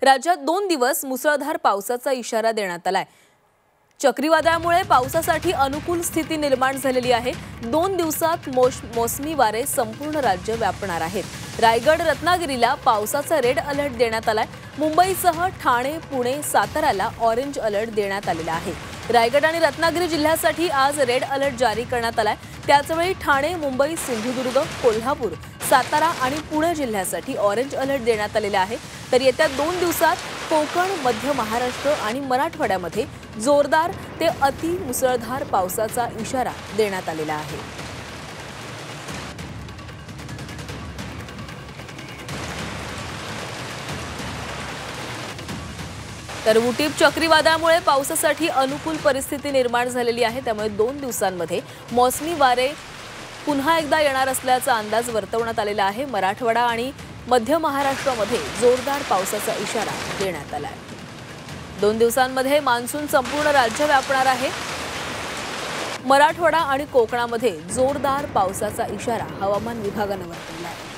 राज्यात 2 दिवस मुसळधार पावसाचा इशारा देण्यात आलाय। चक्रीवादळामुळे पावसासाठी अनुकूल स्थिती निर्माण झालेली आहे। 2 दिवसात मोसमी वारे संपूर्ण राज्य व्यापणार आहेत। रायगड रत्नागिरीला पावसाचा रेड अलर्ट देण्यात आलाय। मुंबईसह ठाणे, पुणे, साताराला ऑरेंज अलर्ट देण्यात आलेला आहे। रायगड आणि रत्नागिरी जिल्ह्यासाठी आज रेड अलर्ट जारी करण्यात आलाय। त्याचवेळी ठाणे, मुंबई, सिंधुदुर्ग, कोल्हापूर, सातारा आणि पुणे जिल्ह्यासाठी ऑरेंज अलर्ट देण्यात आलेला आहे। तर येत्या 2 दिवसात कोकण, मध्य महाराष्ट्र आणि मराठवाड्यामध्ये जोरदार ते अति मुसळधार पावसाचा इशारा देण्यात आलेला आहे। तर उटीप चक्रीवादळामुळे पावसासाठी अनुकूल परिस्थिती निर्माण झालेली आहे। त्यामुळे 2 दिवसांमध्ये मोसमी वारे पुन्हा एकदा येणार असल्याचा अंदाज वर्तवण्यात आलेला आहे। मराठवाडा आणि मध्य महाराष्ट्रामध्ये जोरदार पावसाचा इशारा देण्यात आला आहे। 2 दिवसांमध्ये मान्सून संपूर्ण राज्य व्यापणार आहे। मराठवाडा आणि कोकणामध्ये जोरदार पावसाचा इशारा हवामान विभागाने वर्तवला आहे।